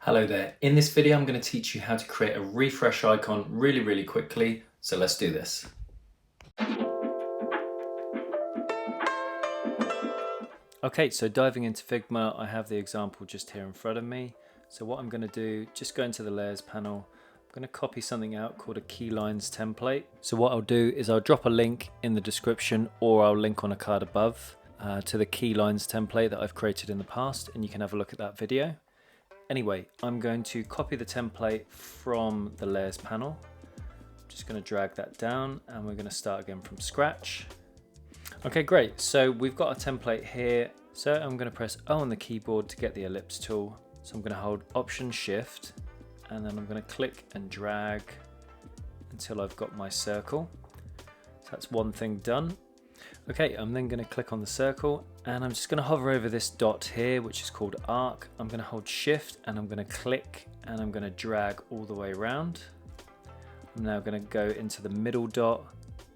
Hello there. In this video, I'm going to teach you how to create a refresh icon really quickly. So let's do this. Okay, so diving into Figma, I have the example just here in front of me. So what I'm going to do, just go into the layers panel. I'm going to copy something out called a keylines template. So what I'll do is I'll drop a link in the description, or I'll link on a card above to the keylines template that I've created in the past, and you can have a look at that video. Anyway, I'm going to copy the template from the layers panel. I'm just going to drag that down and we're going to start again from scratch. Okay, great. So we've got a template here. So I'm going to press O on the keyboard to get the ellipse tool. So I'm going to hold Option Shift and then I'm going to click and drag until I've got my circle. So that's one thing done. Okay, I'm then going to click on the circle and I'm just going to hover over this dot here, which is called arc. I'm going to hold Shift and I'm going to click and I'm going to drag all the way around. I'm now going to go into the middle dot.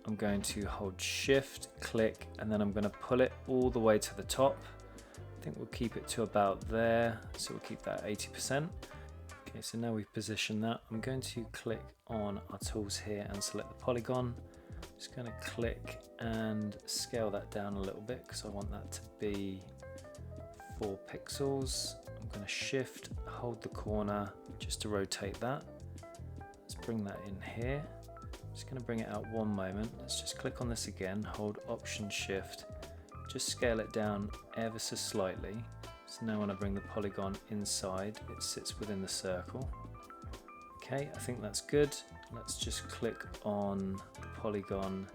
I'm going to hold Shift, click, and then I'm going to pull it all the way to the top. I think we'll keep it to about there, so we'll keep that 80%. Okay, so now we've positioned that. I'm going to click on our tools here and select the polygon. Just going to click and scale that down a little bit because I want that to be 4 pixels. I'm going to Shift, hold the corner just to rotate that. Let's bring that in here. Just going to bring it out one moment. Let's just click on this again, hold Option Shift, just scale it down ever so slightly. So now when I bring the polygon inside, it sits within the circle. Okay, I think that's good. Let's just click on the polygon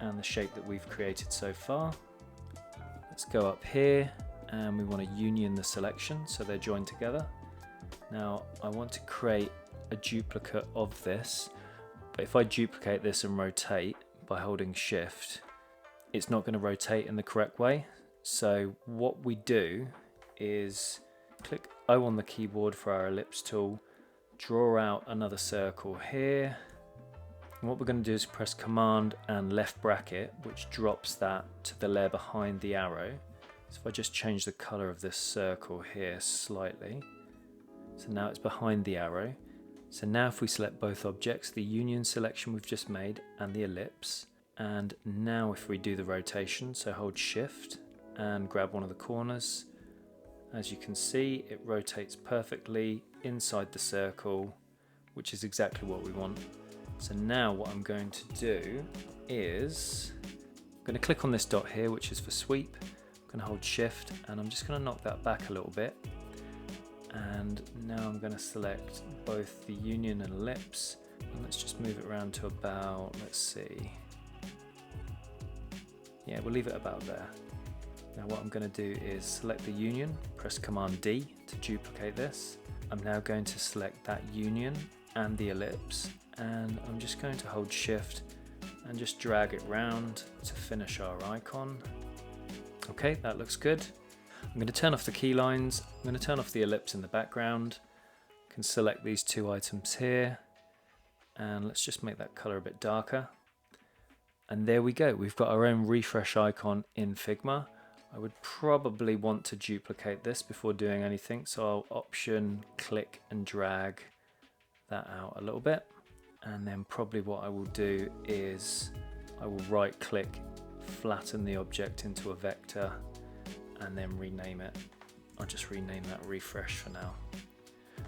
and the shape that we've created so far. Let's go up here and we want to union the selection so they're joined together. Now I want to create a duplicate of this, but if I duplicate this and rotate by holding Shift, it's not going to rotate in the correct way. So what we do is click O on the keyboard for our ellipse tool, draw out another circle here, and what we're going to do is press Command and left bracket, which drops that to the layer behind the arrow. So if I just change the color of this circle here slightly, so now it's behind the arrow. So now if we select both objects, the union selection we've just made and the ellipse, and now if we do the rotation, so hold Shift and grab one of the corners, as you can see it rotates perfectly inside the circle, which is exactly what we want. So now what I'm going to do is I'm going to click on this dot here, which is for sweep. I'm going to hold Shift and I'm just going to knock that back a little bit. And now I'm going to select both the union and ellipse, and let's just move it around to about, let's see, yeah, we'll leave it about there. Now what I'm going to do is select the union, press Command D to duplicate this. I'm now going to select that union and the ellipse, and I'm just going to hold Shift and just drag it round to finish our icon. Okay, that looks good. I'm going to turn off the key lines, I'm going to turn off the ellipse in the background. I can select these 2 items here, and let's just make that color a bit darker. And there we go, we've got our own refresh icon in Figma. I would probably want to duplicate this before doing anything, so I'll Option, click and drag that out a little bit. And then probably what I will do is I will right click, flatten the object into a vector, and then rename it. I'll just rename that refresh for now.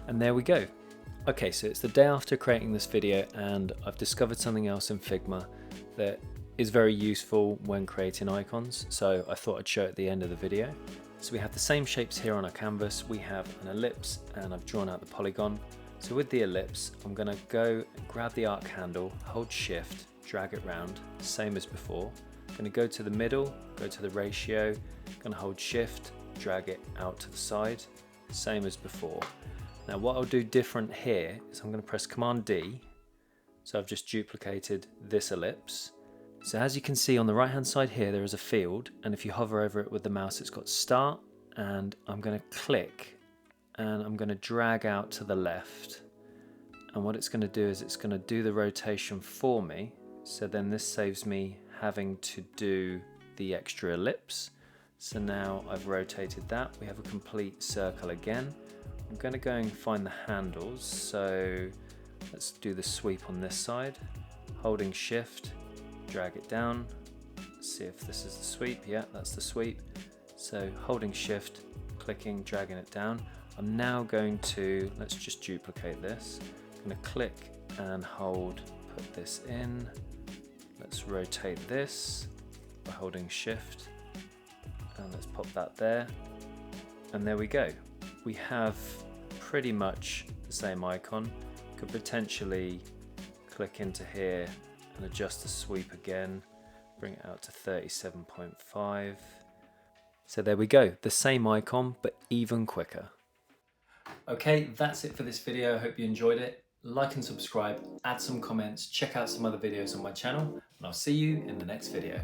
And there we go. Okay, so it's the day after creating this video and I've discovered something else in Figma that is very useful when creating icons, so I thought I'd show it at the end of the video. So we have the same shapes here on our canvas. We have an ellipse and I've drawn out the polygon. So with the ellipse, I'm going to go and grab the arc handle, hold Shift, drag it round, same as before. I'm going to go to the middle, go to the ratio, going to hold Shift, drag it out to the side, same as before. Now what I'll do different here is I'm going to press Command D, so I've just duplicated this ellipse. So as you can see on the right hand side here there is a field, and if you hover over it with the mouse it's got start, and I'm going to click and I'm going to drag out to the left, and what it's going to do is it's going to do the rotation for me, so then this saves me having to do the extra ellipse. So now I've rotated that. We have a complete circle again. I'm going to go and find the handles. So let's do the sweep on this side. Holding shift, drag it down. See if this is the sweep. Yeah, that's the sweep. So holding shift, clicking, dragging it down. I'm now going to, let's just duplicate this. I'm going to click and hold, put this in. Let's rotate this by holding shift, and let's pop that there. And there we go. We have pretty much the same icon. Could potentially click into here and adjust the sweep again, bring it out to 37.5. So there we go, the same icon, but even quicker. Okay, that's it for this video. I hope you enjoyed it. Like and subscribe, add some comments, check out some other videos on my channel, and I'll see you in the next video.